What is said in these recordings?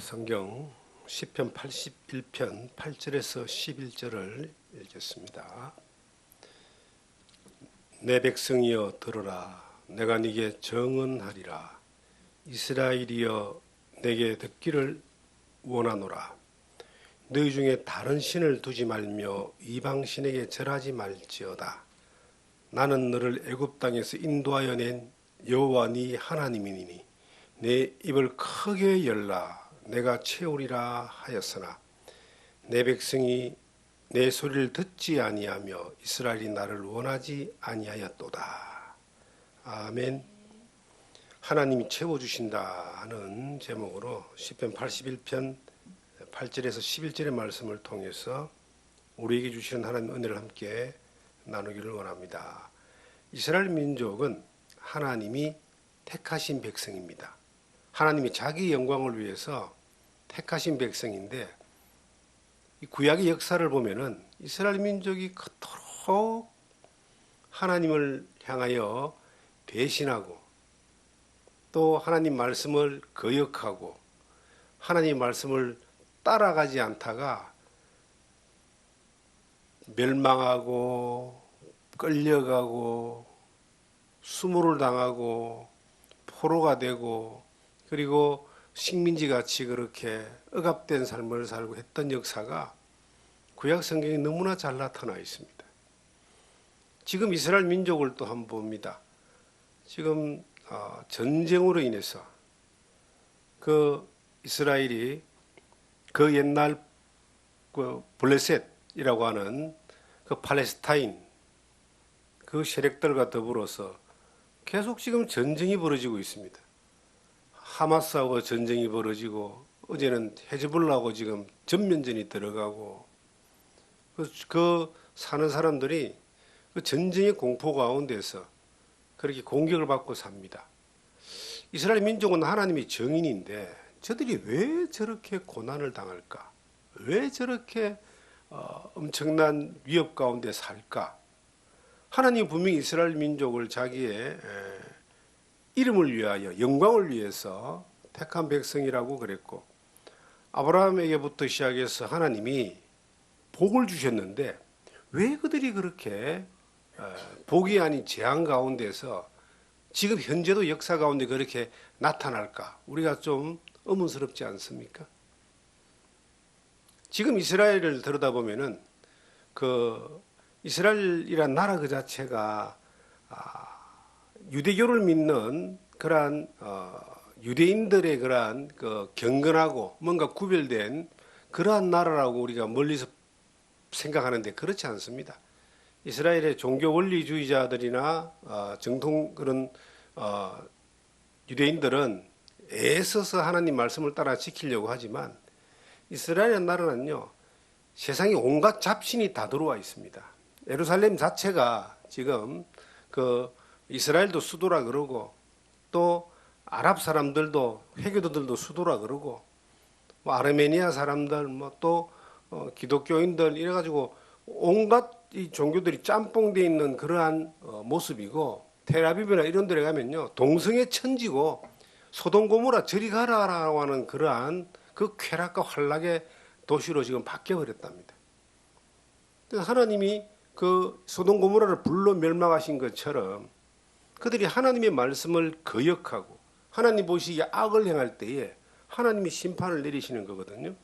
성경 시편 81편 8절에서 11절을 읽겠습니다. 내 백성이여 들으라. 내가 네게 정언하리라. 이스라엘이여 내게 듣기를 원하노라. 너희 중에 다른 신을 두지 말며 이방 신에게 절하지 말지어다. 나는 너를 애굽 땅에서 인도하여 낸 여호와 네 하나님이니 내 입을 크게 열라. 내가 채우리라 하였으나 내 백성이 내 소리를 듣지 아니하며 이스라엘이 나를 원하지 아니하였도다. 아멘. 하나님이 채워주신다 하는 제목으로 시편 81편 8절에서 11절의 말씀을 통해서 우리에게 주시는 하나님의 은혜를 함께 나누기를 원합니다. 이스라엘 민족은 하나님이 택하신 백성입니다. 하나님이 자기 영광을 위해서 택하신 백성인데, 이 구약의 역사를 보면은 이스라엘 민족이 그토록 하나님을 향하여 배신하고 또 하나님 말씀을 거역하고 하나님 말씀을 따라가지 않다가 멸망하고 끌려가고 수모를 당하고 포로가 되고 그리고 식민지같이 그렇게 억압된 삶을 살고 했던 역사가 구약 성경에 너무나 잘 나타나 있습니다. 지금 이스라엘 민족을 또 한번 봅니다. 지금 전쟁으로 인해서 그 이스라엘이 그 옛날 그 블레셋이라고 하는 그 팔레스타인 그 세력들과 더불어서 계속 지금 전쟁이 벌어지고 있습니다. 하마스하고 전쟁이 벌어지고 어제는 헤즈볼라하고 지금 전면전이 들어가고 그 사는 사람들이 그 전쟁의 공포 가운데서 그렇게 공격을 받고 삽니다. 이스라엘 민족은 하나님의 정인인데 저들이 왜 저렇게 고난을 당할까? 왜 저렇게 엄청난 위협 가운데 살까? 하나님 분명히 이스라엘 민족을 자기의 이름을 위하여 영광을 위해서 택한 백성이라고 그랬고, 아브라함에게부터 시작해서 하나님이 복을 주셨는데 왜 그들이 그렇게 복이 아닌 재앙 가운데서 지금 현재도 역사 가운데 그렇게 나타날까? 우리가 좀 의문스럽지 않습니까? 지금 이스라엘을 들여다보면은 그 이스라엘이란 나라 그 자체가 유대교를 믿는 그러한 유대인들의 그러한 그 경건하고 뭔가 구별된 그러한 나라라고 우리가 멀리서 생각하는데 그렇지 않습니다. 이스라엘의 종교 원리주의자들이나 정통 그런 유대인들은 애써서 하나님 말씀을 따라 지키려고 하지만 이스라엘 나라는요, 세상에 온갖 잡신이 다 들어와 있습니다. 예루살렘 자체가 지금 그 이스라엘도 수도라 그러고 또 아랍 사람들도 회교도들도 수도라 그러고 뭐 아르메니아 사람들 뭐 또 기독교인들 이래가지고 온갖 이 종교들이 짬뽕돼 있는 그러한 모습이고, 텔아비브나 이런 데에 가면요 동성애 천지고 소돔 고모라 저리 가라라고 하는 그러한 그 쾌락과 환락의 도시로 지금 바뀌어 버렸답니다. 하나님이 그 소돔 고모라를 불러 멸망하신 것처럼 그들이 하나님의 말씀을 거역하고 하나님 보시기에 악을 행할 때에 하나님이 심판을 내리시는 거거든요.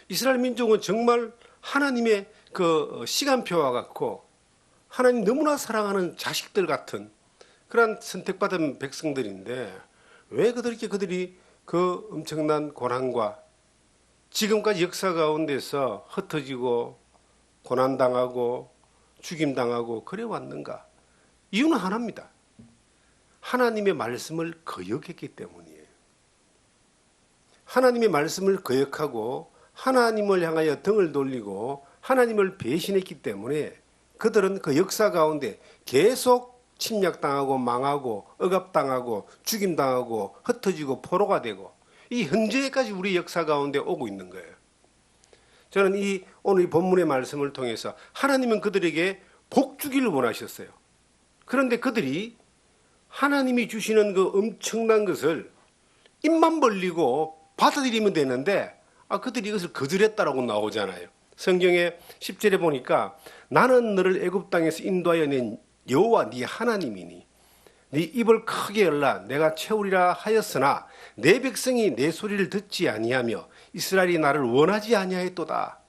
이스라엘 민족은 정말 하나님의 그 시간표와 같고 하나님 너무나 사랑하는 자식들 같은 그런 선택받은 백성들인데 왜 그들이 그 엄청난 고난과 지금까지 역사 가운데서 흩어지고 고난당하고 죽임당하고 그래 왔는가? 이유는 하나입니다. 하나님의 말씀을 거역했기 때문이에요. 하나님의 말씀을 거역하고 하나님을 향하여 등을 돌리고 하나님을 배신했기 때문에 그들은 그 역사 가운데 계속 침략당하고 망하고 억압당하고 죽임당하고 흩어지고 포로가 되고 이 현재까지 우리 역사 가운데 오고 있는 거예요. 저는 오늘 이 본문의 말씀을 통해서 하나님은 그들에게 복 주기를 원하셨어요. 그런데 그들이 하나님이 주시는 그 엄청난 것을 입만 벌리고 받아들이면 되는데 그들이 이것을 거절했다라고 나오잖아요. 성경에 10절에 보니까 나는 너를 애굽 땅에서 인도하여 낸 여호와 네 하나님이니 네 입을 크게 열라 내가 채우리라 하였으나 내 백성이 내 소리를 듣지 아니하며 이스라엘이 나를 원하지 아니하였도다.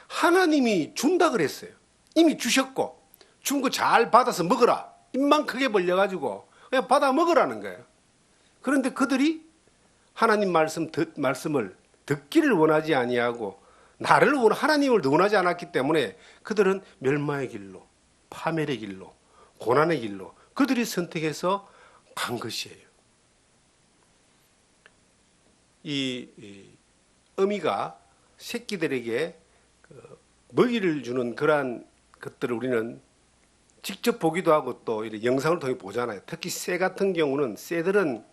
하나님이 준다 그랬어요. 이미 주셨고 준 거 잘 받아서 먹어라. 입만 크게 벌려가지고 그냥 받아 먹으라는 거예요. 그런데 그들이 하나님 말씀을 듣기를 원하지 아니하고 하나님을 원하지 않았기 때문에 그들은 멸망의 길로, 파멸의 길로, 고난의 길로 그들이 선택해서 간 것이에요. 이 어미가 새끼들에게 먹이를 주는 그러한 것들을 우리는 직접 보기도 하고 또 이렇게 영상을 통해 보잖아요. 특히 새 같은 경우는 새들은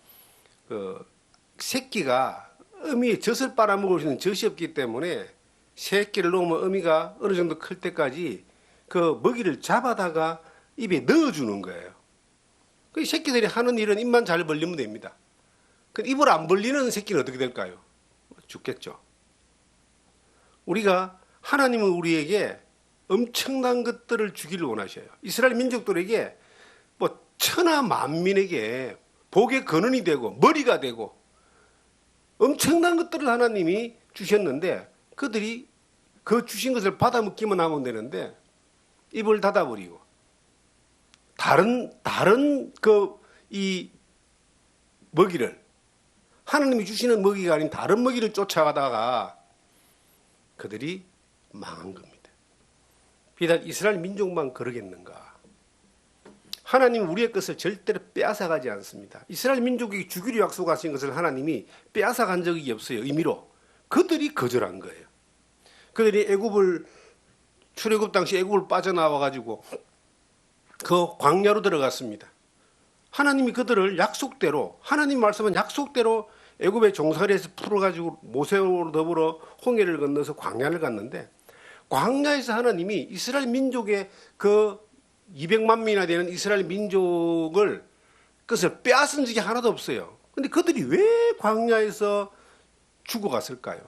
새끼가 어미의 젖을 빨아먹을 수 있는 젖이 없기 때문에 새끼를 놓으면 어미가 어느 정도 클 때까지 그 먹이를 잡아다가 입에 넣어주는 거예요. 그 새끼들이 하는 일은 입만 잘 벌리면 됩니다. 그 입을 안 벌리는 새끼는 어떻게 될까요? 죽겠죠. 우리가 하나님은 우리에게 엄청난 것들을 주기를 원하셔요. 이스라엘 민족들에게 뭐 천하 만민에게 복의 근원이 되고 머리가 되고 엄청난 것들을 하나님이 주셨는데 그들이 그 주신 것을 받아 먹기만 하면 되는데 입을 닫아버리고 다른 이 먹이를 하나님이 주시는 먹이가 아닌 다른 먹이를 쫓아가다가 그들이 망한 겁니다. 비단 이스라엘 민족만 그러겠는가? 하나님은 우리의 것을 절대로 빼앗아가지 않습니다. 이스라엘 민족에게 주기로 약속하신 것을 하나님이 빼앗아간 적이 없어요. 의미로. 그들이 거절한 거예요. 그들이 출애굽 당시 애굽을 빠져나와가지고 그 광야로 들어갔습니다. 하나님이 그들을 약속대로 하나님 말씀은 약속대로 애굽의 종살이에서 풀어가지고 모세로 더불어 홍해를 건너서 광야를 갔는데 광야에서 하나님이 이스라엘 민족의 그 200만 명이나 되는 이스라엘 민족을 그것을 빼앗은 적이 하나도 없어요. 근데 그들이 왜 광야에서 죽어갔을까요?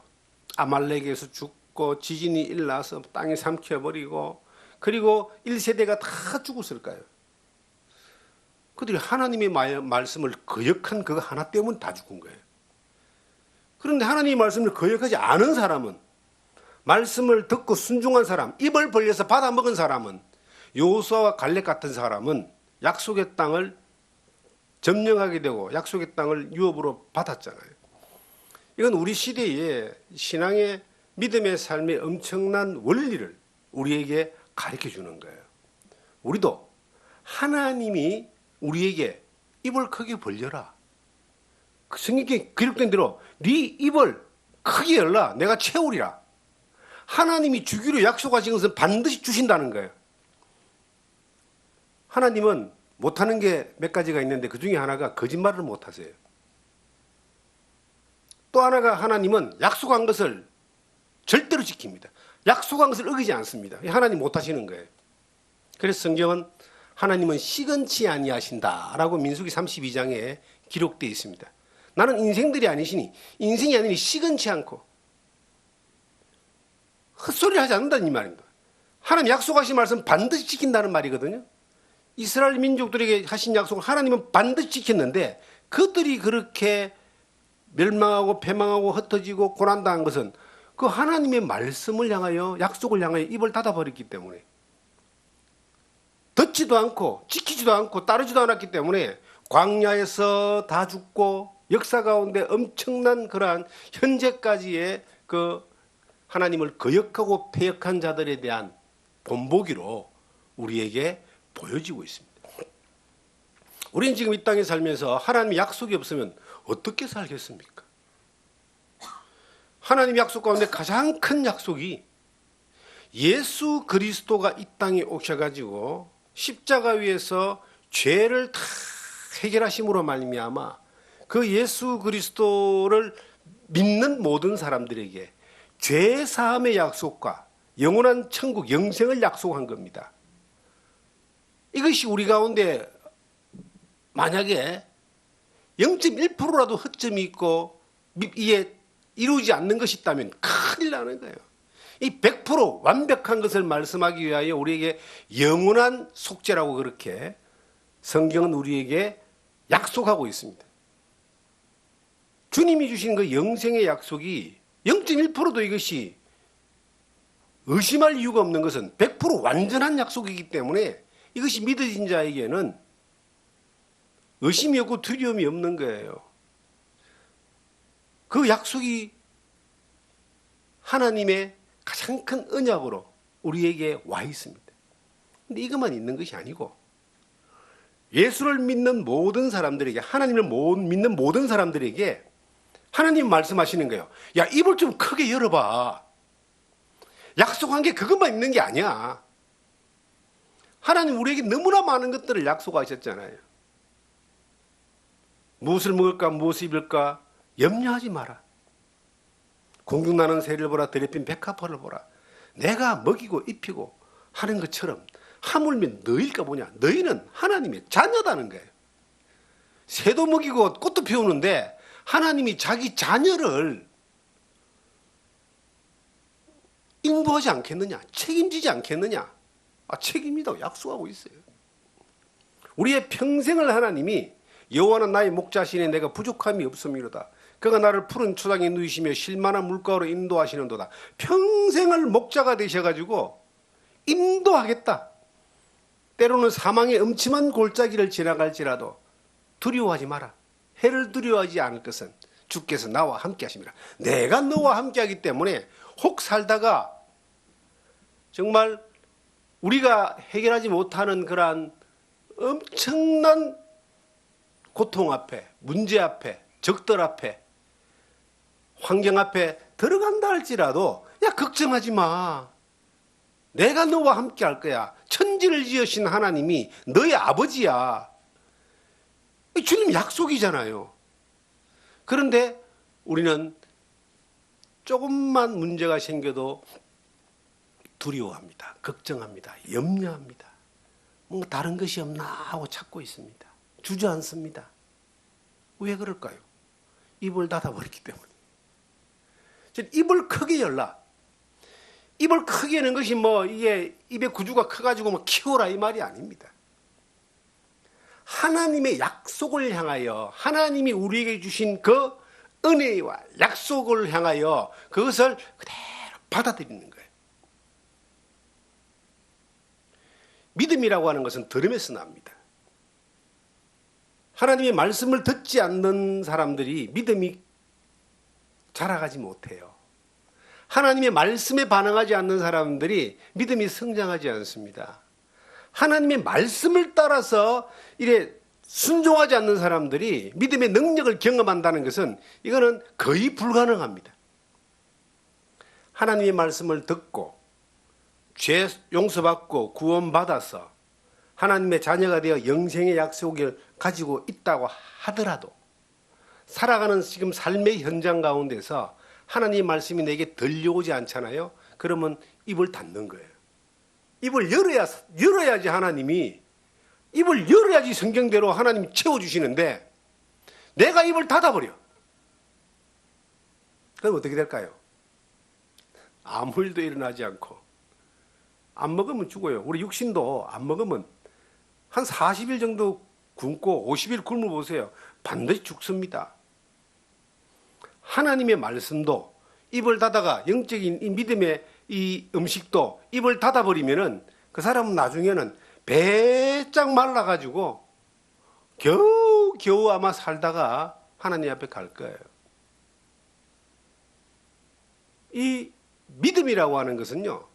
아말렉에서 죽고 지진이 일어나서 땅에 삼켜버리고 그리고 1세대가 다 죽었을까요? 그들이 하나님의 말씀을 거역한 그거 하나 때문에 다 죽은 거예요. 그런데 하나님의 말씀을 거역하지 않은 사람은 말씀을 듣고 순종한 사람, 입을 벌려서 받아먹은 사람은 여호수아와 갈렙 같은 사람은 약속의 땅을 점령하게 되고 약속의 땅을 유업으로 받았잖아요. 이건 우리 시대의 신앙의 믿음의 삶의 엄청난 원리를 우리에게 가르쳐 주는 거예요. 우리도 하나님이 우리에게 입을 크게 벌려라. 그 성경에 기록된 대로 네 입을 크게 열라. 내가 채우리라. 하나님이 주기로 약속하신 것은 반드시 주신다는 거예요. 하나님은 못하는 게 몇 가지가 있는데 그 중에 하나가 거짓말을 못하세요. 또 하나가 하나님은 약속한 것을 절대로 지킵니다. 약속한 것을 어기지 않습니다. 하나님 못하시는 거예요. 그래서 성경은 하나님은 시건치 아니하신다라고 민수기 32장에 기록되어 있습니다. 나는 인생들이 아니시니 인생이 아니니 시건치 않고 헛소리 하지 않는다는 이 말입니다. 하나님 약속하신 말씀 반드시 지킨다는 말이거든요. 이스라엘 민족들에게 하신 약속을 하나님은 반드시 지켰는데 그들이 그렇게 멸망하고 패망하고 흩어지고 고난당한 것은 그 하나님의 말씀을 향하여 약속을 향하여 입을 닫아버렸기 때문에 듣지도 않고 지키지도 않고 따르지도 않았기 때문에 광야에서 다 죽고 역사 가운데 엄청난 그러한 현재까지의 그 하나님을 거역하고 패역한 자들에 대한 본보기로 우리에게 보여지고 있습니다. 우리는 지금 이 땅에 살면서 하나님의 약속이 없으면 어떻게 살겠습니까? 하나님의 약속 가운데 가장 큰 약속이 예수 그리스도가 이 땅에 오셔가지고 십자가 위에서 죄를 다 해결하심으로 말미암아 그 예수 그리스도를 믿는 모든 사람들에게 죄 사함의 약속과 영원한 천국 영생을 약속한 겁니다. 이것이 우리 가운데 만약에 0.1%라도 허점이 있고 이에 이루지 않는 것이 있다면 큰일 나는 거예요. 이 100% 완벽한 것을 말씀하기 위하여 우리에게 영원한 속죄라고 그렇게 성경은 우리에게 약속하고 있습니다. 주님이 주신 그 영생의 약속이 0.1%도 이것이 의심할 이유가 없는 것은 100% 완전한 약속이기 때문에 이것이 믿어진 자에게는 의심이 없고 두려움이 없는 거예요. 그 약속이 하나님의 가장 큰 언약으로 우리에게 와 있습니다. 근데 이것만 있는 것이 아니고 예수를 믿는 모든 사람들에게, 하나님을 믿는 모든 사람들에게 하나님 말씀하시는 거예요. 야, 입을 좀 크게 열어봐. 약속한 게 그것만 있는 게 아니야. 하나님 우리에게 너무나 많은 것들을 약속하셨잖아요. 무엇을 먹을까, 무엇을 입을까 염려하지 마라. 공중나는 새를 보라, 들에 핀 백합화를 보라. 내가 먹이고 입히고 하는 것처럼 하물며 너희일까 보냐. 너희는 하나님의 자녀다는 거예요. 새도 먹이고 꽃도 피우는데 하나님이 자기 자녀를 인도하지 않겠느냐, 책임지지 않겠느냐. 책임이라고 약속하고 있어요. 우리의 평생을 하나님이 여호와는 나의 목자시니 내가 부족함이 없음이로다. 그가 나를 푸른 초장에 누이시며 실만한 물가로 인도하시는도다. 평생을 목자가 되셔가지고 인도하겠다. 때로는 사망의 음침한 골짜기를 지나갈지라도 두려워하지 마라. 해를 두려워하지 않을 것은 주께서 나와 함께 하십니다. 내가 너와 함께 하기 때문에 혹 살다가 정말 우리가 해결하지 못하는 그러한 엄청난 고통 앞에, 문제 앞에, 적들 앞에, 환경 앞에 들어간다 할지라도 야, 걱정하지 마. 내가 너와 함께 할 거야. 천지를 지으신 하나님이 너의 아버지야. 주님 약속이잖아요. 그런데 우리는 조금만 문제가 생겨도 두려워합니다. 걱정합니다. 염려합니다. 뭔가 다른 것이 없나 하고 찾고 있습니다. 주저앉습니다. 왜 그럴까요? 입을 닫아버렸기 때문에. 입을 크게 열라. 입을 크게 여는 것이 이게 입의 구조가 커가지고 키워라 이 말이 아닙니다. 하나님의 약속을 향하여, 하나님이 우리에게 주신 그 은혜와 약속을 향하여 그것을 그대로 받아들이는 거예요. 믿음이라고 하는 것은 들음에서 납니다. 하나님의 말씀을 듣지 않는 사람들이 믿음이 자라가지 못해요. 하나님의 말씀에 반응하지 않는 사람들이 믿음이 성장하지 않습니다. 하나님의 말씀을 따라서 이래 순종하지 않는 사람들이 믿음의 능력을 경험한다는 것은 이거는 거의 불가능합니다. 하나님의 말씀을 듣고 죄 용서받고 구원받아서 하나님의 자녀가 되어 영생의 약속을 가지고 있다고 하더라도 살아가는 지금 삶의 현장 가운데서 하나님의 말씀이 내게 들려오지 않잖아요. 그러면 입을 닫는 거예요. 입을 열어야지 하나님이, 입을 열어야지 성경대로 하나님이 채워주시는데 내가 입을 닫아버려. 그럼 어떻게 될까요? 아무 일도 일어나지 않고 안 먹으면 죽어요. 우리 육신도 안 먹으면 한 40일 정도 굶고 50일 굶어 보세요. 반드시 죽습니다. 하나님의 말씀도 입을 닫아가 영적인 이 믿음의 이 음식도 입을 닫아버리면은 그 사람은 나중에는 배짱 말라가지고 겨우 아마 살다가 하나님 앞에 갈 거예요. 이 믿음이라고 하는 것은요,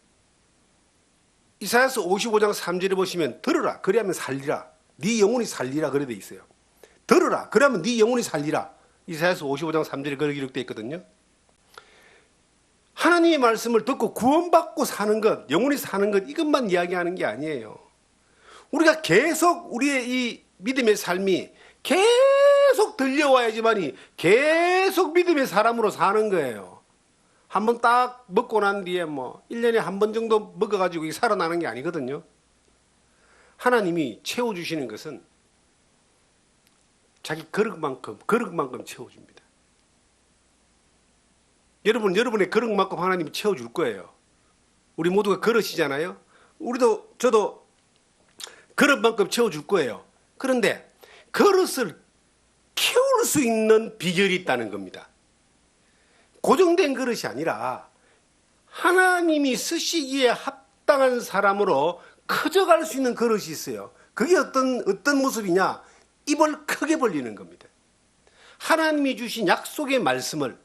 이사야서 55장 3절에 보시면 들으라 그리하면 살리라, 네 영혼이 살리라 그래 돼 있어요. 들으라 그러면 네 영혼이 살리라. 이사야서 55장 3절에 그렇게 기록되어 있거든요. 하나님의 말씀을 듣고 구원받고 사는 것, 영혼이 사는 것, 이것만 이야기하는 게 아니에요. 우리가 계속 우리의 이 믿음의 삶이 계속 들려와야지만이 계속 믿음의 사람으로 사는 거예요. 한번 딱 먹고 난 뒤에 1년에 한 번 정도 먹어가지고 살아나는 게 아니거든요. 하나님이 채워주시는 것은 자기 그릇만큼 채워줍니다. 여러분의 그릇만큼 하나님이 채워줄 거예요. 우리 모두가 그릇이잖아요. 저도 그릇만큼 채워줄 거예요. 그런데 그릇을 키울 수 있는 비결이 있다는 겁니다. 고정된 그릇이 아니라 하나님이 쓰시기에 합당한 사람으로 커져갈 수 있는 그릇이 있어요. 그게 어떤 모습이냐? 입을 크게 벌리는 겁니다. 하나님이 주신 약속의 말씀을,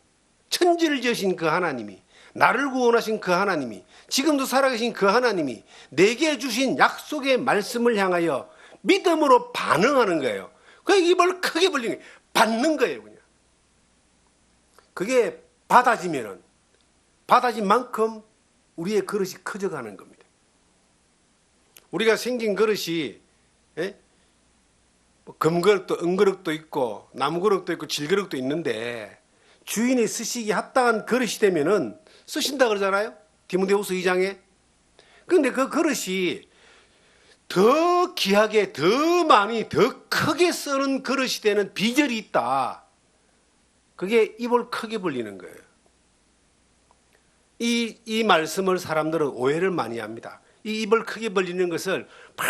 천지를 지으신 그 하나님이, 나를 구원하신 그 하나님이, 지금도 살아계신 그 하나님이 내게 주신 약속의 말씀을 향하여 믿음으로 반응하는 거예요. 그 입을 크게 벌리는 거예요. 받는 거예요, 그냥. 그게 받아진 만큼 우리의 그릇이 커져가는 겁니다. 우리가 생긴 그릇이 금그릇도 은그릇도 있고 나무그릇도 있고 질그릇도 있는데 주인이 쓰시기 합당한 그릇이 되면은 쓰신다 그러잖아요. 디모데후서 2장에. 그런데 그 그릇이 더 귀하게, 더 많이, 더 크게 쓰는 그릇이 되는 비결이 있다. 그게 입을 크게 벌리는 거예요. 이 말씀을 사람들은 오해를 많이 합니다. 이 입을 크게 벌리는 것을 막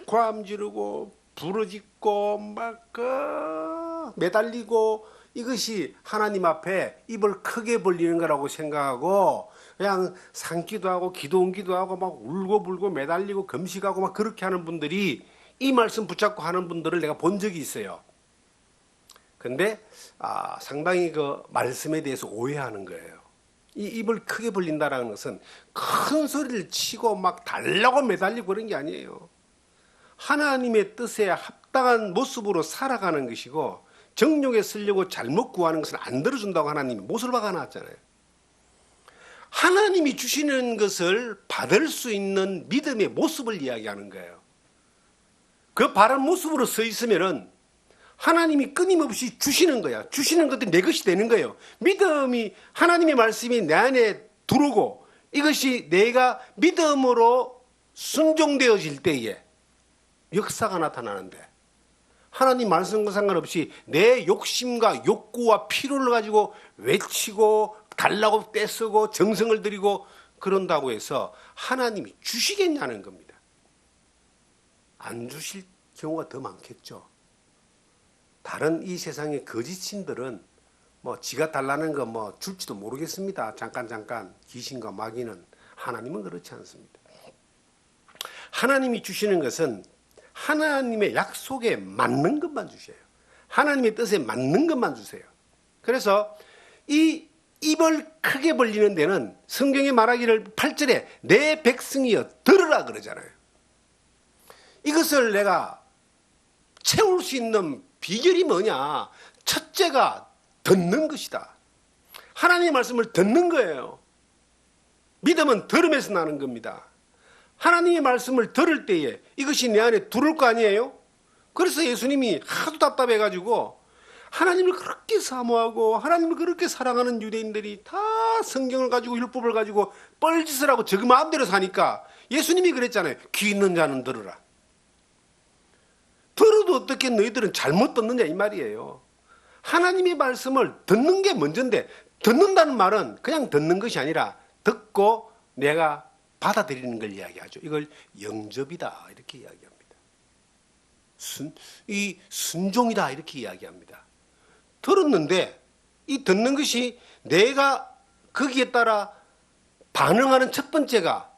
고함 지르고 부르짖고 막 매달리고 이것이 하나님 앞에 입을 크게 벌리는 거라고 생각하고 그냥 상기도 하고 기도 옮기도 하고 막 울고불고 매달리고 금식하고 막 그렇게 하는 분들이 이 말씀 붙잡고 하는 분들을 내가 본 적이 있어요. 근데 상당히 그 말씀에 대해서 오해하는 거예요. 이 입을 크게 벌린다라는 것은 큰 소리를 치고 막 달라고 매달리고 그런 게 아니에요. 하나님의 뜻에 합당한 모습으로 살아가는 것이고 정욕에 쓰려고 잘못 구하는 것은 안 들어준다고 하나님이 못을 박아놨잖아요. 하나님이 주시는 것을 받을 수 있는 믿음의 모습을 이야기하는 거예요. 그 바른 모습으로 서 있으면은 하나님이 끊임없이 주시는 거야. 주시는 것들이 내 것이 되는 거예요. 믿음이, 하나님의 말씀이 내 안에 들어오고 이것이 내가 믿음으로 순종되어질 때에 역사가 나타나는데 하나님 말씀과 상관없이 내 욕심과 욕구와 필요를 가지고 외치고 달라고 떼쓰고 정성을 들이고 그런다고 해서 하나님이 주시겠냐는 겁니다. 안 주실 경우가 더 많겠죠. 다른 이 세상의 거짓신들은 뭐 지가 달라는 거 뭐 줄지도 모르겠습니다. 잠깐 귀신과 마귀는. 하나님은 그렇지 않습니다. 하나님이 주시는 것은 하나님의 약속에 맞는 것만 주셔요. 하나님의 뜻에 맞는 것만 주세요. 그래서 이 입을 크게 벌리는 데는 성경에 말하기를 8절에 내 백성이여 들으라 그러잖아요. 이것을 내가 채울 수 있는 비결이 뭐냐? 첫째가 듣는 것이다. 하나님의 말씀을 듣는 거예요. 믿음은 들음에서 나는 겁니다. 하나님의 말씀을 들을 때에 이것이 내 안에 들어올 거 아니에요? 그래서 예수님이 하도 답답해가지고 하나님을 그렇게 사모하고 하나님을 그렇게 사랑하는 유대인들이 다 성경을 가지고 율법을 가지고 뻘짓을 하고 저그 마음대로 사니까 예수님이 그랬잖아요. 귀 있는 자는 들으라. 들어도 어떻게 너희들은 잘못 듣느냐 이 말이에요. 하나님의 말씀을 듣는 게 먼저인데 듣는다는 말은 그냥 듣는 것이 아니라 듣고 내가 받아들이는 걸 이야기하죠. 이걸 영접이다 이렇게 이야기합니다. 순종이다 이렇게 이야기합니다. 들었는데 이 듣는 것이 내가 거기에 따라 반응하는 첫 번째가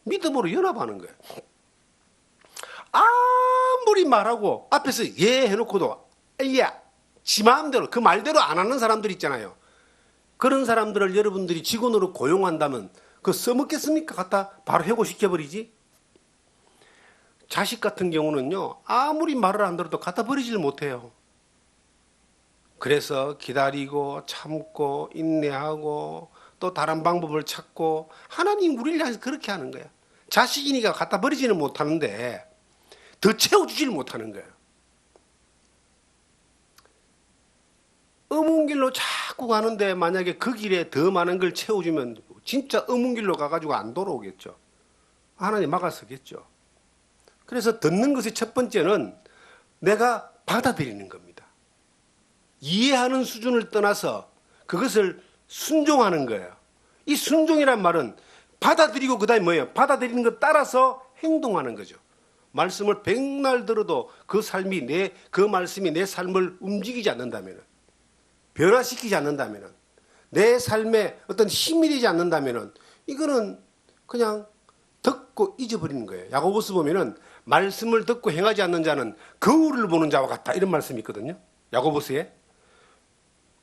믿음으로 연합하는 거예요. 아무리 말하고 앞에서 예 해놓고도 지 마음대로 그 말대로 안 하는 사람들 있잖아요. 그런 사람들을 여러분들이 직원으로 고용한다면 그거 써먹겠습니까? 갖다 바로 해고시켜버리지. 자식 같은 경우는요 아무리 말을 안 들어도 갖다 버리지를 못해요. 그래서 기다리고 참고 인내하고 또 다른 방법을 찾고 하나님 우리를 향해서 그렇게 하는 거야. 자식이니까 갖다 버리지는 못하는데 더 채워주지를 못하는 거예요. 어문길로 자꾸 가는데 만약에 그 길에 더 많은 걸 채워주면 진짜 어문길로 가가지고 안 돌아오겠죠. 하나님 막아서겠죠. 그래서 듣는 것의 첫 번째는 내가 받아들이는 겁니다. 이해하는 수준을 떠나서 그것을 순종하는 거예요. 이 순종이란 말은 받아들이고 그다음에 뭐예요? 받아들이는 것 따라서 행동하는 거죠. 말씀을 백날 들어도 그 말씀이 내 삶을 움직이지 않는다면, 변화시키지 않는다면, 내 삶에 어떤 힘이 되지 않는다면, 이거는 그냥 듣고 잊어버리는 거예요. 야고보서 보면은 말씀을 듣고 행하지 않는 자는 거울을 보는 자와 같다, 이런 말씀이 있거든요. 야고보서에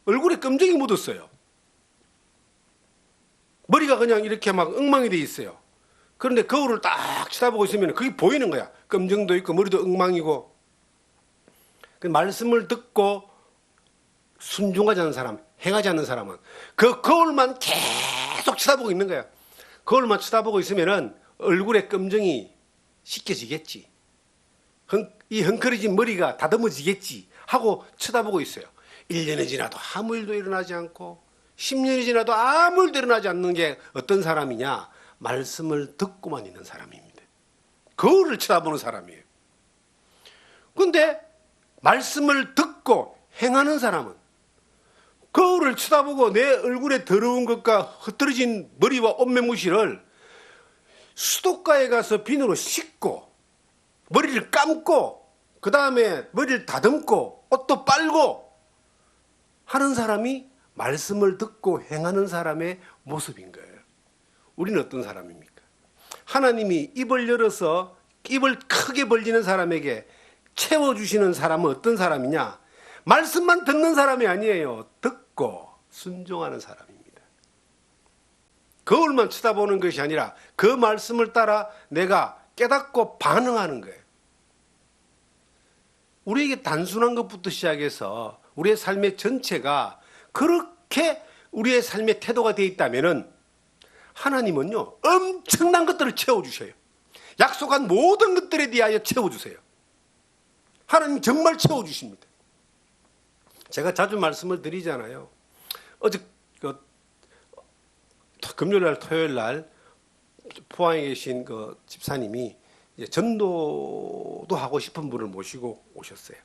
얼굴에 끔정이 묻었어요. 머리가 그냥 이렇게 막 엉망이 돼 있어요. 그런데 거울을 딱 쳐다보고 있으면 그게 보이는 거야. 끔정도 있고 머리도 엉망이고. 그 말씀을 듣고 순종하지 않는 사람, 행하지 않는 사람은 그 거울만 계속 쳐다보고 있는 거야. 거울만 쳐다보고 있으면은 얼굴에 끔정이 씻겨지겠지. 이 헝클어진 머리가 다듬어지겠지 하고 쳐다보고 있어요. 1년이 지나도 아무 일도 일어나지 않고 10년이 지나도 아무 일도 일어나지 않는 게 어떤 사람이냐? 말씀을 듣고만 있는 사람입니다. 거울을 쳐다보는 사람이에요. 그런데 말씀을 듣고 행하는 사람은 거울을 쳐다보고 내 얼굴에 더러운 것과 흩어진 머리와 옷매무시를 수도가에 가서 비누로 씻고 머리를 감고 그 다음에 머리를 다듬고 옷도 빨고 하는 사람이 말씀을 듣고 행하는 사람의 모습인 거예요. 우리는 어떤 사람입니까? 하나님이 입을 열어서 입을 크게 벌리는 사람에게 채워주시는 사람은 어떤 사람이냐? 말씀만 듣는 사람이 아니에요. 듣고 순종하는 사람입니다. 거울만 쳐다보는 것이 아니라 그 말씀을 따라 내가 깨닫고 반응하는 거예요. 우리에게 단순한 것부터 시작해서 우리의 삶의 전체가 그렇게 우리의 삶의 태도가 되어 있다면 하나님은요, 엄청난 것들을 채워주셔요. 약속한 모든 것들에 대하여 채워주세요. 하나님 정말 채워주십니다. 제가 자주 말씀을 드리잖아요. 어제 금요일날 토요일날 포항에 계신 그 집사님이 이제 전도도 하고 싶은 분을 모시고 오셨어요.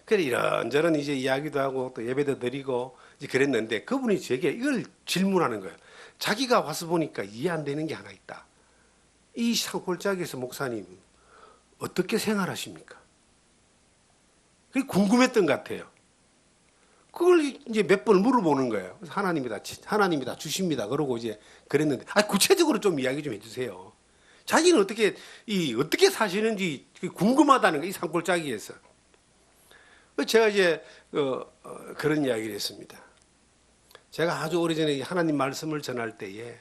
그래서 이런저런 이제 이야기도 하고 또 예배도 드리고 이제 그랬는데 그분이 제게 이걸 질문하는 거예요. 자기가 와서 보니까 이해 안 되는 게 하나 있다. 이 산골짜기에서 목사님 어떻게 생활하십니까? 그게 궁금했던 것 같아요. 그걸 이제 몇 번 물어보는 거예요. 하나님이 다 주십니다. 그러고 이제 그랬는데, 구체적으로 좀 이야기 좀 해주세요. 자기는 어떻게 사시는지 궁금하다는 거예요. 이 산골짜기에서. 제가 이제 그런 이야기를 했습니다. 제가 아주 오래전에 하나님 말씀을 전할 때에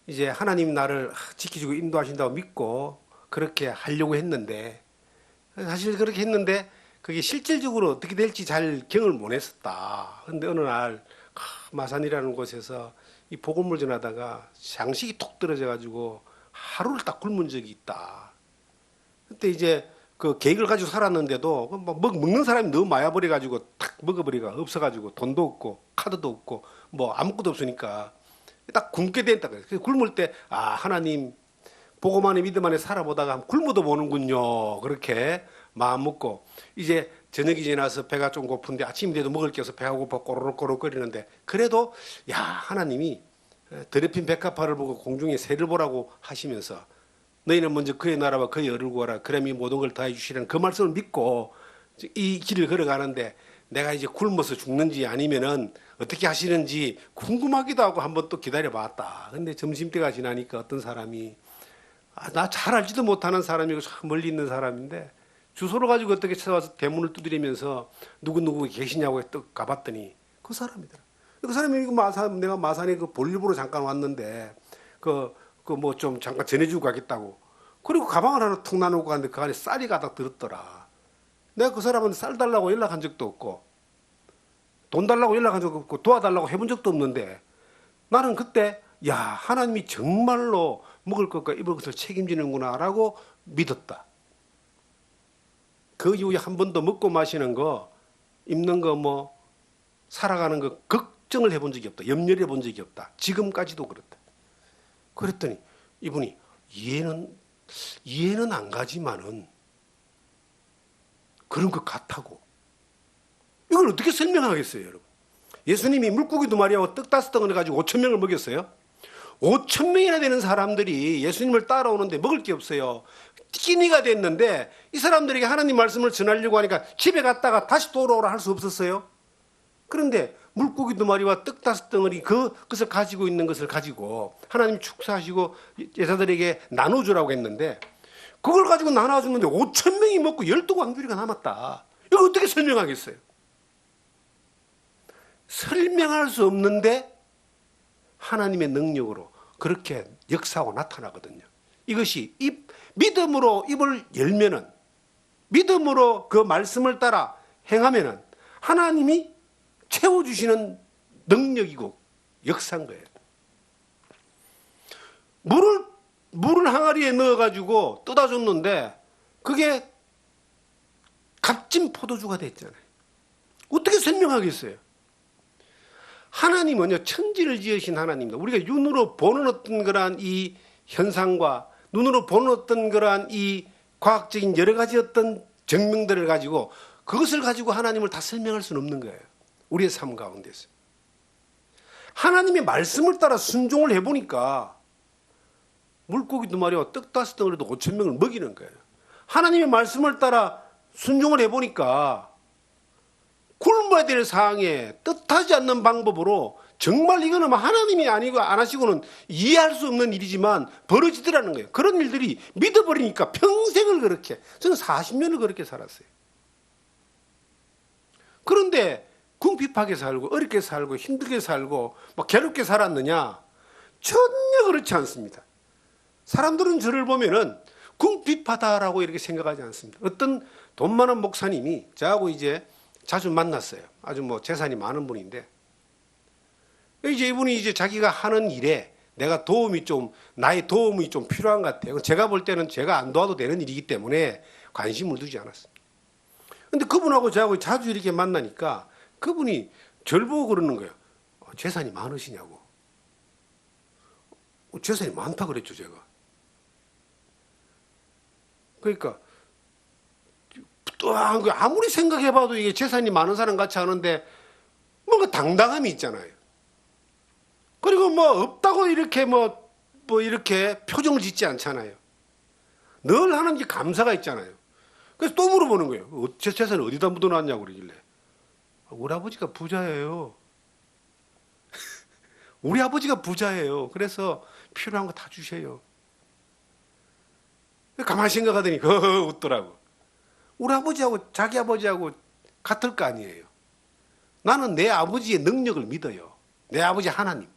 이제 하나님 나를 지켜주고 인도하신다고 믿고 그렇게 하려고 했는데, 사실 그렇게 했는데 그게 실질적으로 어떻게 될지 잘 경험을 못 했었다. 그런데 어느 날 마산이라는 곳에서 이 복음을 전하다가 장식이 톡 떨어져가지고 하루를 딱 굶은 적이 있다. 그때 이제 그 계획을 가지고 살았는데도 먹는 사람이 너무 많아 버려가지고 탁 먹어버리가 없어가지고 돈도 없고 카드도 없고 뭐 아무것도 없으니까 딱 굶게 됐다. 그래서 굶을 때 하나님 복음 안에 믿음 안에 살아보다가 굶어도 보는군요. 그렇게 마음 먹고 이제 저녁이 지나서 배가 좀 고픈데 아침이 돼도 먹을 게 없어 배가 고파 꼬르륵꼬르륵 거리는데 그래도 하나님이 더럽힌 백합화를 보고 공중에 새를 보라고 하시면서 너희는 먼저 그의 나라와 그의 의를 구하라 그러면 모든 걸 더해 주시라는 그 말씀을 믿고 이 길을 걸어가는데 내가 이제 굶어서 죽는지 아니면은 어떻게 하시는지 궁금하기도 하고 한번 또 기다려봤다. 근데 점심때가 지나니까 어떤 사람이 나 잘 알지도 못하는 사람이고 참 멀리 있는 사람인데 주소를 가지고 어떻게 찾아와서 대문을 두드리면서 누구 계시냐고 또 가봤더니 그 사람이더라. 그 사람이 내가 마산에 그 볼일보러 잠깐 왔는데 뭐 좀 잠깐 전해주고 가겠다고. 그리고 가방을 하나 툭 나누고 갔는데 그 안에 쌀이 가득 들었더라. 내가 그 사람한테 쌀 달라고 연락한 적도 없고 돈 달라고 연락한 적도 없고 도와달라고 해본 적도 없는데 나는 그때 하나님이 정말로 먹을 것과 입을 것을 책임지는구나 라고 믿었다. 그 이후에 한 번도 먹고 마시는 거 입는 거 뭐 살아가는 거 걱정을 해본 적이 없다. 염려를 해본 적이 없다. 지금까지도 그렇다. 그랬더니 이분이 이해는 안 가지만은 그런 것 같다고. 이걸 어떻게 설명하겠어요, 여러분? 예수님이 물고기 2마리하고 떡 5덩을 가지고 5천 명을 먹였어요. 5천 명이나 되는 사람들이 예수님을 따라오는데 먹을 게 없어요. 끼니가 됐는데 이 사람들에게 하나님 말씀을 전하려고 하니까 집에 갔다가 다시 돌아오라 할 수 없었어요. 그런데 물고기 2마리와 떡 5덩어리 그것을 가지고 있는 것을 가지고 하나님 축사하시고 제자들에게 나눠주라고 했는데 그걸 가지고 나눠줬는데 5천 명이 먹고 12광주리가 남았다. 이거 어떻게 설명하겠어요? 설명할 수 없는데 하나님의 능력으로 그렇게 역사하고 나타나거든요. 이것이 믿음으로 입을 열면은, 믿음으로 그 말씀을 따라 행하면은 하나님이 채워주시는 능력이고 역사인 거예요. 물을 항아리에 넣어가지고 떠다줬는데 그게 값진 포도주가 됐잖아요. 어떻게 설명하겠어요? 하나님은요, 천지를 지으신 하나님입니다. 우리가 눈으로 보는 어떤 그러한 이 현상과 눈으로 보는 어떤 그러한 이 과학적인 여러 가지 어떤 증명들을 가지고 그것을 가지고 하나님을 다 설명할 수는 없는 거예요. 우리의 삶 가운데서. 하나님의 말씀을 따라 순종을 해보니까 물고기 2마리와 떡 5덩어리도 5천 명을 먹이는 거예요. 하나님의 말씀을 따라 순종을 해보니까 굶어야 될 상황에 뜻하지 않는 방법으로 정말 이거는 하나님이 아니고 안 하시고는 이해할 수 없는 일이지만 벌어지더라는 거예요. 그런 일들이 믿어버리니까 평생을 그렇게, 저는 40년을 그렇게 살았어요. 그런데 궁핍하게 살고 어렵게 살고 힘들게 살고 막 괴롭게 살았느냐? 전혀 그렇지 않습니다. 사람들은 저를 보면은 궁핍하다라고 이렇게 생각하지 않습니다. 어떤 돈 많은 목사님이 저하고 이제 자주 만났어요. 아주 뭐 재산이 많은 분인데 이제 이분이 이제 자기가 하는 일에 내가 나의 도움이 좀 필요한 것 같아요. 제가 볼 때는 제가 안 도와도 되는 일이기 때문에 관심을 두지 않았습니다. 근데 그분하고 저하고 자주 이렇게 만나니까 그분이 저를 보고 그러는 거예요. 재산이 많으시냐고. 재산이 많다 그랬죠, 제가. 그러니까 또 아무리 생각해봐도 이게 재산이 많은 사람 같지 않은데 뭔가 당당함이 있잖아요. 그리고 뭐 없다고 이렇게 뭐 이렇게 표정을 짓지 않잖아요. 늘 하는 게 감사가 있잖아요. 그래서 또 물어보는 거예요. 제 재산을 어디다 묻어놨냐고 그러길래. 우리 아버지가 부자예요. 우리 아버지가 부자예요. 그래서 필요한 거 다 주셔요. 가만히 생각하더니 웃더라고. 우리 아버지하고 자기 아버지하고 같을 거 아니에요. 나는 내 아버지의 능력을 믿어요. 내 아버지 하나님.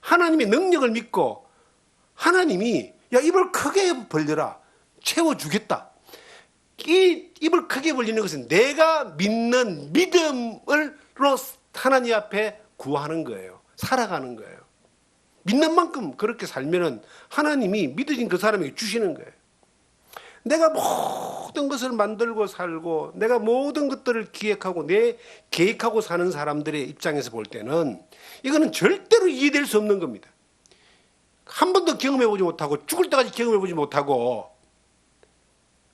하나님의 능력을 믿고 하나님이 야 입을 크게 벌려라. 채워주겠다. 이 입을 크게 벌리는 것은 내가 믿는 믿음으로 하나님 앞에 구하는 거예요. 살아가는 거예요. 믿는 만큼 그렇게 살면은 하나님이 믿어진 그 사람에게 주시는 거예요. 내가 모든 것을 만들고 살고 내가 모든 것들을 기획하고 계획하고 사는 사람들의 입장에서 볼 때는 이거는 절대로 이해될 수 없는 겁니다. 한 번도 경험해보지 못하고 죽을 때까지 경험해보지 못하고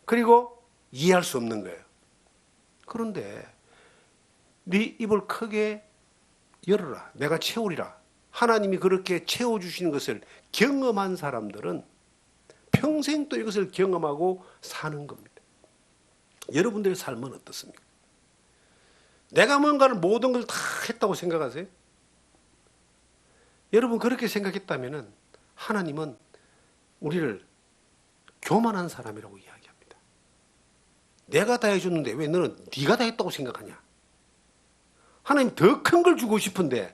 그리고 이해할 수 없는 거예요. 그런데 네 입을 크게 열어라. 내가 채우리라. 하나님이 그렇게 채워주시는 것을 경험한 사람들은 평생 또 이것을 경험하고 사는 겁니다. 여러분들의 삶은 어떻습니까? 내가 뭔가를 모든 걸 다 했다고 생각하세요? 여러분 그렇게 생각했다면 하나님은 우리를 교만한 사람이라고 이야기합니다. 내가 다 해줬는데 왜 너는 네가 다 했다고 생각하냐? 하나님 더 큰 걸 주고 싶은데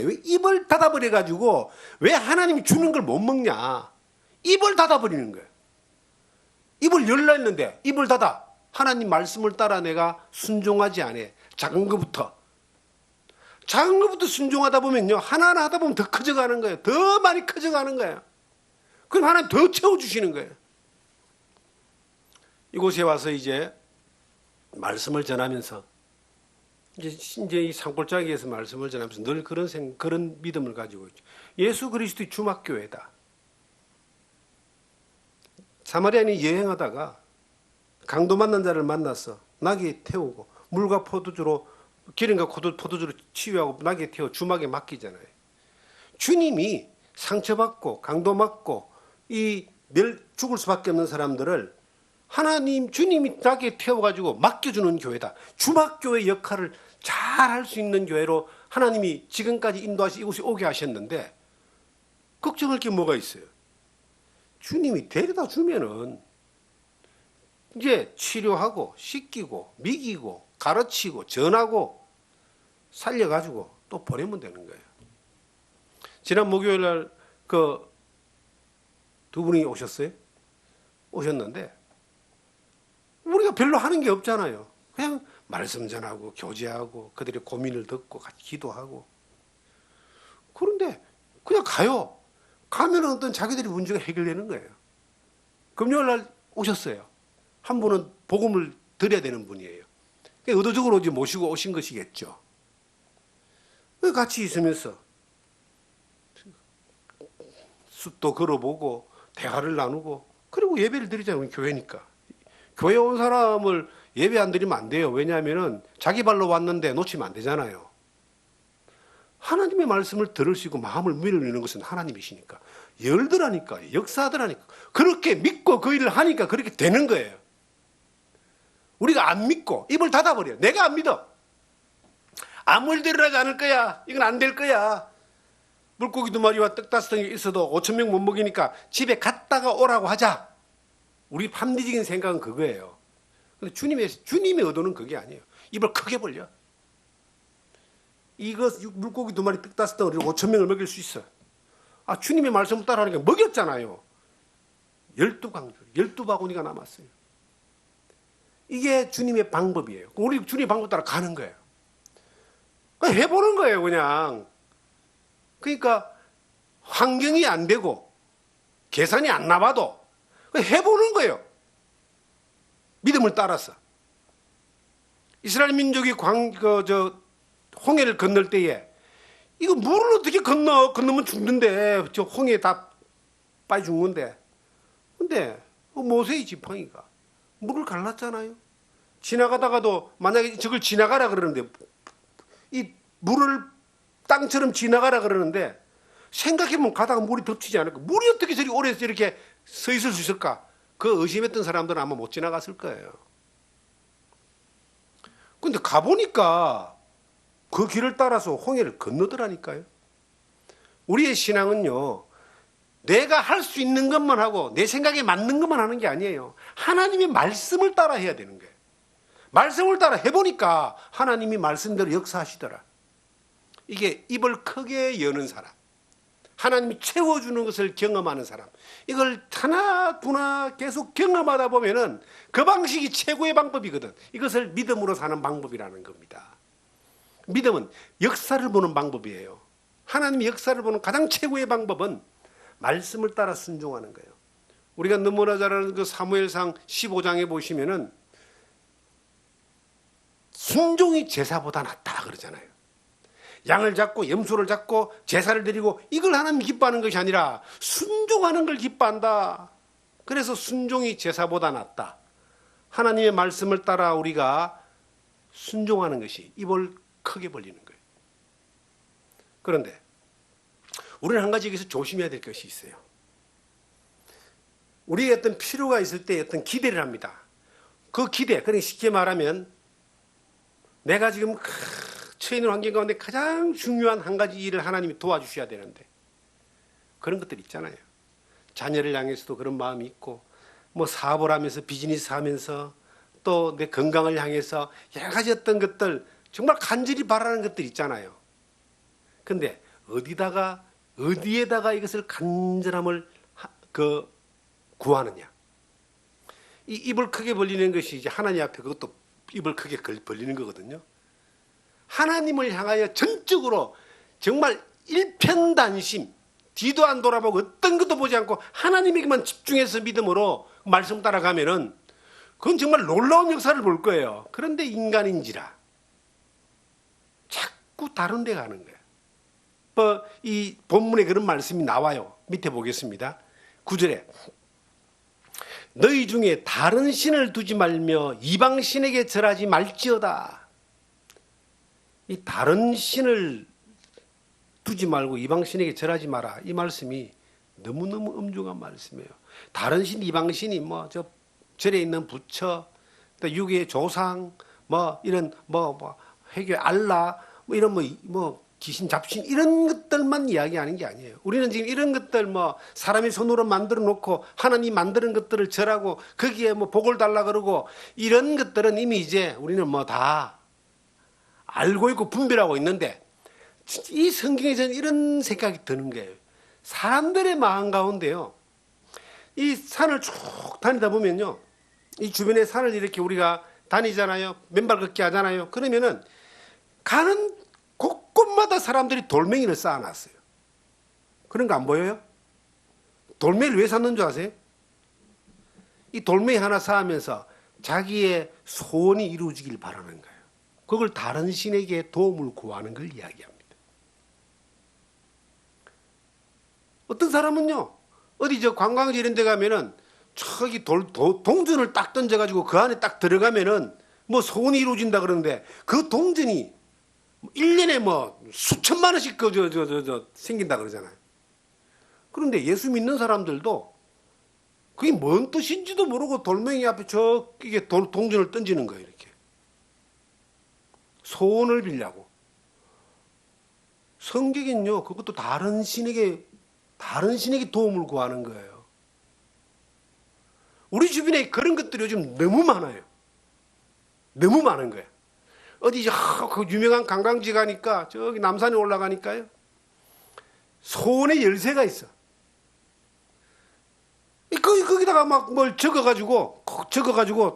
왜 입을 닫아버려가지고 왜 하나님이 주는 걸 못 먹냐? 입을 닫아버리는 거예요. 입을 열라 했는데 입을 닫아. 하나님 말씀을 따라 내가 순종하지 않아. 작은 것부터 순종하다 보면요. 하나하나 하다 보면 더 커져가는 거예요. 더 많이 커져가는 거예요. 그럼 하나님 더 채워주시는 거예요. 이곳에 와서 이제 말씀을 전하면서 이제 이 산골짜기에서 말씀을 전하면서 늘 그런 믿음을 가지고 있죠. 예수 그리스도의 주막교회다. 사마리아인이 여행하다가 강도 만난 자를 만나서 나귀 태우고 물과 포도주로 기름과 포도주로 치유하고 나게 태워 주막에 맡기잖아요. 주님이 상처받고 강도 맞고 죽을 수밖에 없는 사람들을 주님이 나게 태워가지고 맡겨주는 교회다. 주막교회 역할을 잘 할 수 있는 교회로 하나님이 지금까지 인도하시 이곳에 오게 하셨는데 걱정할 게 뭐가 있어요? 주님이 데려다 주면은 이제 치료하고 씻기고 미기고 가르치고 전하고 살려가지고 또 보내면 되는 거예요. 지난 목요일 날 두 분이 오셨어요? 오셨는데 우리가 별로 하는 게 없잖아요. 그냥 말씀 전하고 교제하고 그들의 고민을 듣고 같이 기도하고 그런데 그냥 가요. 가면 어떤 자기들의 문제가 해결되는 거예요. 금요일 날 오셨어요. 한 분은 복음을 드려야 되는 분이에요. 의도적으로 이제 모시고 오신 것이겠죠. 같이 있으면서 숲도 걸어보고 대화를 나누고 그리고 예배를 드리자면 교회니까. 교회 온 사람을 예배 안 드리면 안 돼요. 왜냐하면 자기 발로 왔는데 놓치면 안 되잖아요. 하나님의 말씀을 들으시고 마음을 밀어내는 것은 하나님이시니까. 열더라니까, 역사하더라니까. 그렇게 믿고 그 일을 하니까 그렇게 되는 거예요. 우리가 안 믿고 입을 닫아버려요. 내가 안 믿어. 아무 일도 일어나지 않을 거야. 이건 안 될 거야. 물고기 2마리와 떡 5덩이 있어도 5,000명 못 먹이니까 집에 갔다가 오라고 하자. 우리 합리적인 생각은 그거예요. 근데 주님의 의도는 그게 아니에요. 입을 크게 벌려. 이거 물고기 2마리 떡 5덩이로 5,000명을 먹일 수 있어. 주님의 말씀을 따라하니까 먹였잖아요. 12강조, 12바구니가 남았어요. 이게 주님의 방법이에요. 우리 주님의 방법 따라 가는 거예요. 그냥 해보는 거예요, 그냥. 그러니까 환경이 안 되고 계산이 안 나와도 해보는 거예요. 믿음을 따라서. 이스라엘 민족이 홍해를 건널 때에 이거 물을 어떻게 건너면 죽는데 저 홍해에 다 빠져 죽는데 근데 모세의 지팡이가 물을 갈랐잖아요. 지나가다가도 만약에 저걸 지나가라 그러는데 이 물을 땅처럼 지나가라 그러는데 생각해보면 가다가 물이 덮치지 않을까? 물이 어떻게 저리 오래 이렇게 서 있을 수 있을까? 그 의심했던 사람들은 아마 못 지나갔을 거예요. 근데 가보니까 그 길을 따라서 홍해를 건너더라니까요. 우리의 신앙은요, 내가 할 수 있는 것만 하고 내 생각에 맞는 것만 하는 게 아니에요. 하나님의 말씀을 따라 해야 되는 거예요. 말씀을 따라 해보니까 하나님이 말씀대로 역사하시더라. 이게 입을 크게 여는 사람, 하나님이 채워주는 것을 경험하는 사람, 이걸 하나 두나 계속 경험하다 보면은 그 방식이 최고의 방법이거든. 이것을 믿음으로 사는 방법이라는 겁니다. 믿음은 역사를 보는 방법이에요. 하나님의 역사를 보는 가장 최고의 방법은 말씀을 따라 순종하는 거예요. 우리가 너무나 잘 아는 그 사무엘상 15장에 보시면은 순종이 제사보다 낫다 그러잖아요. 양을 잡고 염소를 잡고 제사를 드리고 이걸 하나님 기뻐하는 것이 아니라 순종하는 걸 기뻐한다. 그래서 순종이 제사보다 낫다. 하나님의 말씀을 따라 우리가 순종하는 것이 입을 크게 벌리는 거예요. 그런데 우리는 한 가지 여기서 조심해야 될 것이 있어요. 우리의 어떤 필요가 있을 때 어떤 기대를 합니다. 그 기대, 그러니까 쉽게 말하면 내가 지금 처해 있는 환경 가운데 가장 중요한 한 가지 일을 하나님이 도와주셔야 되는데 그런 것들 있잖아요. 자녀를 향해서도 그런 마음이 있고 뭐 사업을 하면서 비즈니스 하면서 또 내 건강을 향해서 여러 가지 어떤 것들 정말 간절히 바라는 것들 있잖아요. 근데 어디에다가 이것을 간절함을 구하느냐. 이 입을 크게 벌리는 것이 이제 하나님 앞에 그것도 입을 크게 벌리는 거거든요. 하나님을 향하여 전적으로 정말 일편단심, 뒤도 안 돌아보고 어떤 것도 보지 않고 하나님에게만 집중해서 믿음으로 말씀 따라가면은 그건 정말 놀라운 역사를 볼 거예요. 그런데 인간인지라 자꾸 다른 데 가는 거예요. 이 본문에 그런 말씀이 나와요. 밑에 보겠습니다. 9절에 너희 중에 다른 신을 두지 말며 이방 신에게 절하지 말지어다. 이 다른 신을 두지 말고 이방신에게 절하지 마라. 이 말씀이 너무너무 엄중한 말씀이에요. 다른 신, 이방신이 뭐 저 절에 있는 부처, 또 유교의 조상, 뭐 이런 뭐 회교 알라, 뭐 이런 뭐 귀신, 잡신 이런 것들만 이야기하는 게 아니에요. 우리는 지금 이런 것들 뭐 사람이 손으로 만들어 놓고 하나님 만드는 것들을 절하고 거기에 뭐 복을 달라 그러고 이런 것들은 이미 이제 우리는 뭐 다 알고 있고 분별하고 있는데 이 성경에서는 이런 생각이 드는 거예요. 사람들의 마음 가운데요. 이 산을 쭉 다니다 보면요. 이 주변의 산을 이렇게 우리가 다니잖아요. 맨발 걷기 하잖아요. 그러면은 가는 곳곳마다 사람들이 돌멩이를 쌓아놨어요. 그런 거 안 보여요? 돌멩이를 왜 쌓는 줄 아세요? 이 돌멩이 하나 쌓으면서 자기의 소원이 이루어지길 바라는 거예요. 그걸 다른 신에게 도움을 구하는 걸 이야기합니다. 어떤 사람은요, 어디 저 관광지 이런 데 가면은 저기 동전을 딱 던져가지고 그 안에 딱 들어가면은 뭐 소원이 이루어진다 그러는데 그 동전이 1년에 뭐 수천만 원씩 생긴다 그러잖아요. 그런데 예수 믿는 사람들도 그게 뭔 뜻인지도 모르고 돌멩이 앞에 이게 동전을 던지는 거예요, 이렇게. 소원을 빌려고. 성경은요, 그것도 다른 신에게 도움을 구하는 거예요. 우리 주변에 그런 것들이 요즘 너무 많아요. 너무 많은 거예요. 어디 그 유명한 관광지 가니까 저기 남산에 올라가니까요. 소원의 열쇠가 있어. 거기다가 막 뭘 적어가지고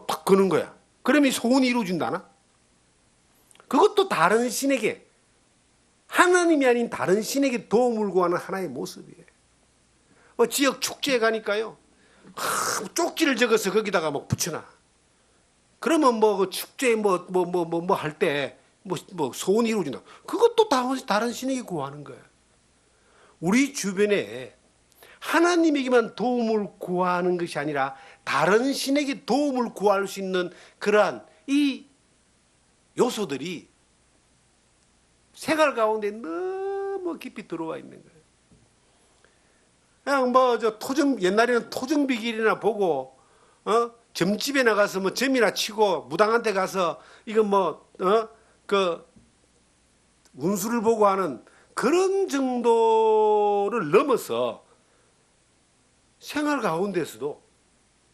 탁 거는 거야. 그러면 소원이 이루어진다나? 그것도 다른 신에게, 하나님이 아닌 다른 신에게 도움을 구하는 하나의 모습이에요. 지역 축제에 가니까요. 쪽지를 적어서 거기다가 막 붙여놔. 그러면 뭐 그 축제에 할 때 뭐 소원이 이루어진다. 그것도 다른 신에게 구하는 거예요. 우리 주변에 하나님에게만 도움을 구하는 것이 아니라 다른 신에게 도움을 구할 수 있는 그러한 이 요소들이 생활 가운데 너무 깊이 들어와 있는 거예요. 그냥 옛날에는 토정비길이나 보고, 점집에 나가서 뭐 점이나 치고 무당한테 가서 이거 운수를 보고 하는 그런 정도를 넘어서 생활 가운데서도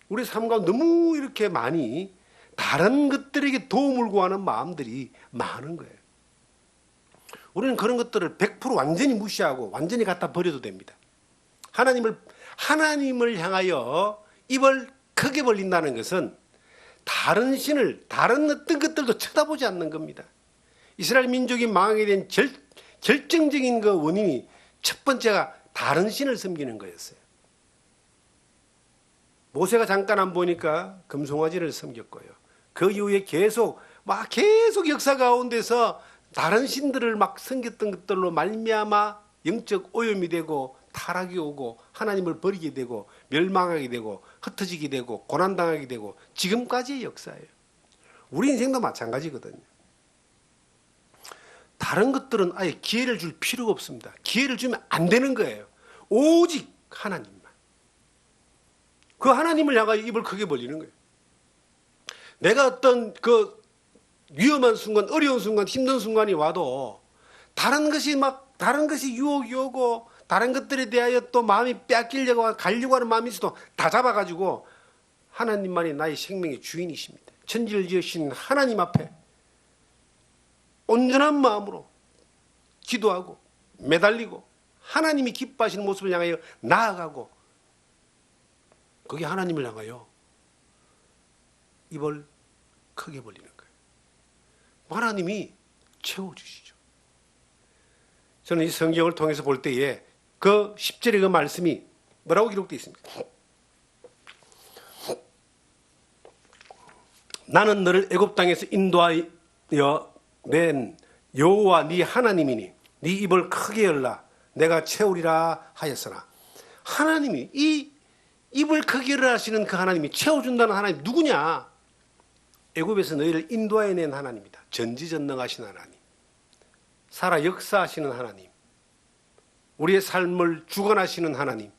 우리 삶 가운데 너무 이렇게 많이 다른 것들에게 도움을 구하는 마음들이 많은 거예요. 우리는 그런 것들을 100% 완전히 무시하고 완전히 갖다 버려도 됩니다. 하나님을 향하여 입을 크게 벌린다는 것은 다른 신을, 다른 어떤 것들도 쳐다보지 않는 겁니다. 이스라엘 민족이 망하게 된 결정적인 그 원인이 첫 번째가 다른 신을 섬기는 거였어요. 모세가 잠깐 안 보니까 금송아지를 섬겼고요. 그 이후에 계속 역사 가운데서 다른 신들을 막 섬겼던 것들로 말미암아 영적 오염이 되고 타락이 오고 하나님을 버리게 되고 멸망하게 되고 흩어지게 되고 고난당하게 되고 지금까지의 역사예요. 우리 인생도 마찬가지거든요. 다른 것들은 아예 기회를 줄 필요가 없습니다. 기회를 주면 안 되는 거예요. 오직 하나님만. 그 하나님을 향하여 입을 크게 벌리는 거예요. 내가 어떤 그 위험한 순간, 어려운 순간, 힘든 순간이 와도 다른 것이 유혹이 오고 다른 것들에 대하여 또 마음이 빼앗기려고 가려고 하는 마음이 있어도 다 잡아가지고 하나님만이 나의 생명의 주인이십니다. 천지를 지으신 하나님 앞에 온전한 마음으로 기도하고 매달리고 하나님이 기뻐하시는 모습을 향하여 나아가고 그게 하나님을 향하여 입을 크게 벌리는 거예요. 하나님이 채워주시죠. 저는 이 성경을 통해서 볼 때에 그 10절의 그 말씀이 뭐라고 기록되어 있습니까? 나는 너를 애굽 땅에서 인도하여 낸 여호와 네 하나님이니 네 입을 크게 열라 내가 채우리라 하였으나 하나님이 이 입을 크게 열라 하시는 그 하나님이 채워준다는 하나님 누구냐? 애굽에서 너희를 인도하여 낸 하나님이다. 전지전능하신 하나님. 살아 역사하시는 하나님, 우리의 삶을 주관하시는 하나님,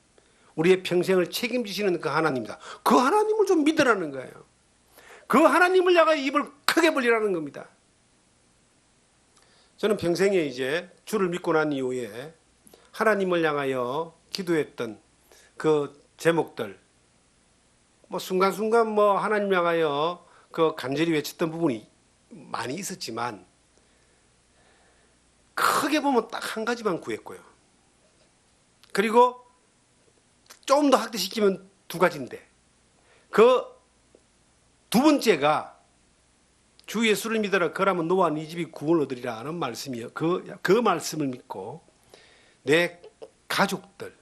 우리의 평생을 책임지시는 그 하나님이다. 그 하나님을 좀 믿으라는 거예요. 그 하나님을 향하여 입을 크게 벌리라는 겁니다. 저는 평생에 이제 주를 믿고 난 이후에 하나님을 향하여 기도했던 그 제목들, 뭐 순간순간 뭐 하나님 향하여 그 간절히 외쳤던 부분이 많이 있었지만 크게 보면 딱 한 가지만 구했고요. 그리고 좀 더 확대시키면 두 가지인데 그 두 번째가 주 예수를 믿어라 그러면 너와 네 집이 구원을 얻으리라 하는 말씀이요. 그 말씀을 믿고 내 가족들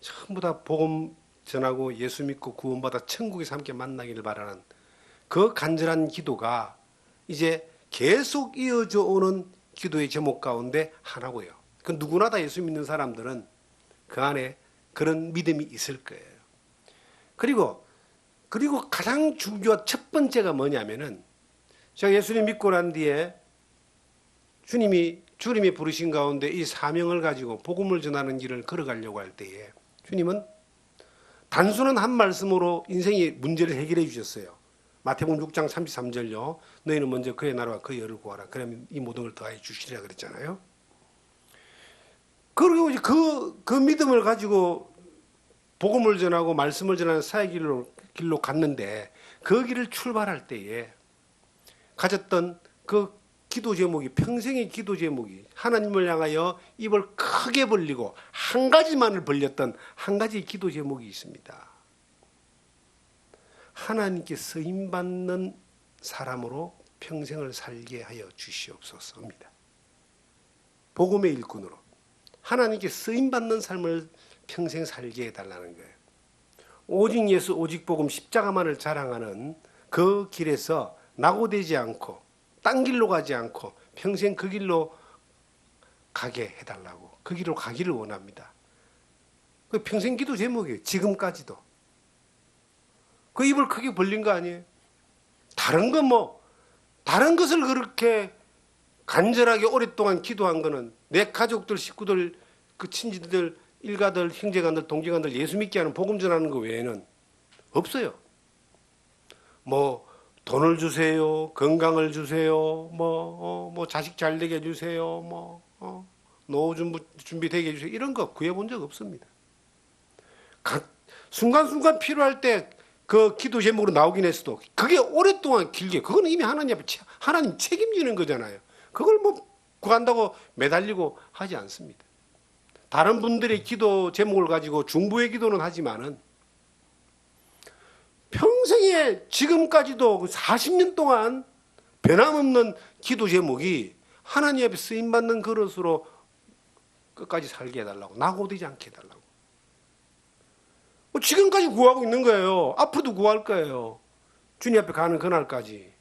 전부 다 복음 전하고 예수 믿고 구원받아 천국에서 함께 만나기를 바라는 그 간절한 기도가 이제 계속 이어져 오는 기도의 제목 가운데 하나고요. 그 누구나 다 예수 믿는 사람들은 그 안에 그런 믿음이 있을 거예요. 그리고 가장 중요한 첫 번째가 뭐냐면은 제가 예수님 믿고 난 뒤에 주님이 부르신 가운데 이 사명을 가지고 복음을 전하는 길을 걸어가려고 할 때에 주님은 단순한 한 말씀으로 인생의 문제를 해결해 주셨어요. 마태복음 6장 33절요. 너희는 먼저 그의 나라와 그의 의를 구하라. 그러면 이 모든 걸 더하여 주시리라 그랬잖아요. 그리고 이제 그 믿음을 가지고 복음을 전하고 말씀을 전하는 사의 길로 갔는데 그 길을 출발할 때에 가졌던 그 기도 제목이 평생의 기도 제목이 하나님을 향하여 입을 크게 벌리고 한 가지만을 벌렸던 한 가지 기도 제목이 있습니다. 하나님께 쓰임받는 사람으로 평생을 살게 하여 주시옵소서입니다. 복음의 일꾼으로 하나님께 쓰임받는 삶을 평생 살게 해달라는 거예요. 오직 예수 오직 복음 십자가만을 자랑하는 그 길에서 낙오되지 않고 딴 길로 가지 않고 평생 그 길로 가게 해달라고 그 길로 가기를 원합니다. 그 평생 기도 제목이에요. 지금까지도. 그 입을 크게 벌린 거 아니에요? 다른 것을 그렇게 간절하게 오랫동안 기도한 거는 내 가족들, 식구들, 그 친지들, 일가들, 형제간들, 동지간들 예수 믿게 하는 복음 전하는 거 외에는 없어요. 뭐 돈을 주세요, 건강을 주세요, 뭐 자식 잘 되게 해주세요, 노후 준비 되게 해주세요. 이런 거 구해본 적 없습니다. 순간순간 필요할 때 그 기도 제목으로 나오긴 했어도 그게 오랫동안 길게 그거는 이미 하나님 앞에 하나님 책임지는 거잖아요. 그걸 뭐 구한다고 매달리고 하지 않습니다. 다른 분들의 기도 제목을 가지고 중보의 기도는 하지만은 평생에 지금까지도 40년 동안 변함없는 기도 제목이 하나님 앞에 쓰임받는 그릇으로 끝까지 살게 해달라고 낙오되지 않게 해달라고 지금까지 구하고 있는 거예요. 앞으로도 구할 거예요. 주님 앞에 가는 그날까지.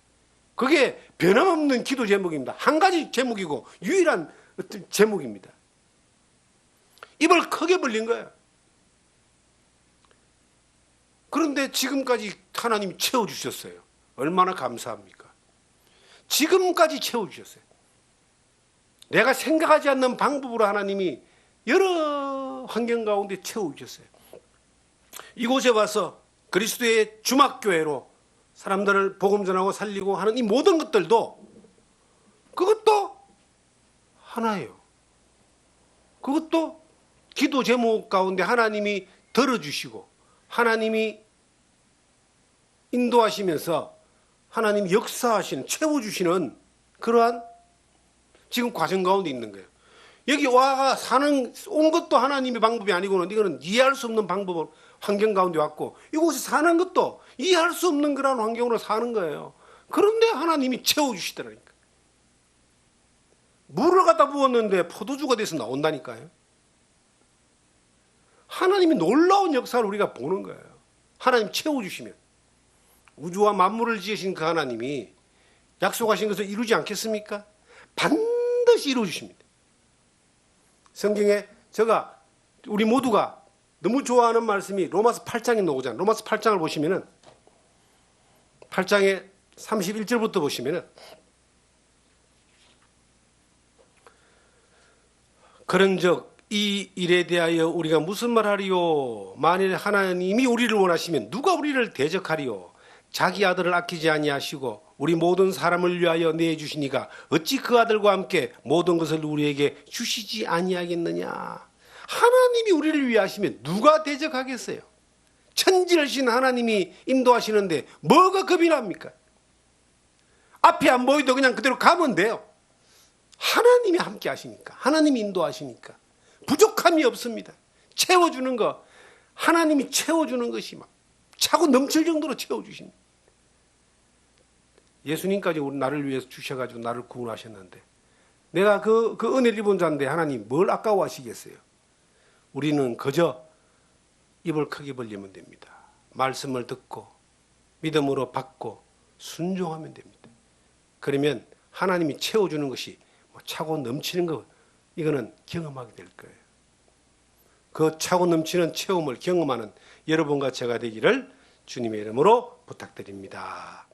그게 변함없는 기도 제목입니다. 한 가지 제목이고 유일한 어떤 제목입니다. 입을 크게 벌린 거예요. 그런데 지금까지 하나님이 채워주셨어요. 얼마나 감사합니까? 지금까지 채워주셨어요. 내가 생각하지 않는 방법으로 하나님이 여러 환경 가운데 채워주셨어요. 이곳에 와서 그리스도의 주막교회로 사람들을 복음 전하고 살리고 하는 이 모든 것들도 그것도 하나예요. 그것도 기도 제목 가운데 하나님이 들어주시고 하나님이 인도하시면서 하나님이 역사하시는 채워주시는 그러한 지금 과정 가운데 있는 거예요. 여기 와가 온 것도 하나님의 방법이 아니고는 이거는 이해할 수 없는 방법으로 환경 가운데 왔고 이곳에 사는 것도 이해할 수 없는 그런 환경으로 사는 거예요. 그런데 하나님이 채워주시더라니까. 물을 갖다 부었는데 포도주가 돼서 나온다니까요. 하나님이 놀라운 역사를 우리가 보는 거예요. 하나님 채워주시면. 우주와 만물을 지으신 그 하나님이 약속하신 것을 이루지 않겠습니까? 반드시 이루어주십니다. 성경에 우리 모두가 너무 좋아하는 말씀이 로마서 8장에 나오잖아요. 로마서 8장을 보시면은 8장의 31절부터 보시면은 그런즉 이 일에 대하여 우리가 무슨 말하리요? 만일 하나님이 우리를 원하시면 누가 우리를 대적하리요? 자기 아들을 아끼지 아니하시고 우리 모든 사람을 위하여 내주시니가 어찌 그 아들과 함께 모든 것을 우리에게 주시지 아니하겠느냐? 하나님이 우리를 위하시면 누가 대적하겠어요? 천지를 하나님이 인도하시는데 뭐가 겁이 납니까? 앞이 안 보이도 그냥 그대로 가면 돼요. 하나님이 함께 하시니까, 하나님이 인도하시니까 부족함이 없습니다. 채워주는 거, 하나님이 채워주는 것이 막 차고 넘칠 정도로 채워주십니다. 예수님까지 우리 나를 위해서 주셔가지고 나를 구원하셨는데 내가 그 은혜를 입은 자인데 하나님 뭘 아까워하시겠어요? 우리는 그저 입을 크게 벌리면 됩니다. 말씀을 듣고 믿음으로 받고 순종하면 됩니다. 그러면 하나님이 채워주는 것이 차고 넘치는 거, 이거는 경험하게 될 거예요. 그 차고 넘치는 체험을 경험하는 여러분과 제가 되기를 주님의 이름으로 부탁드립니다.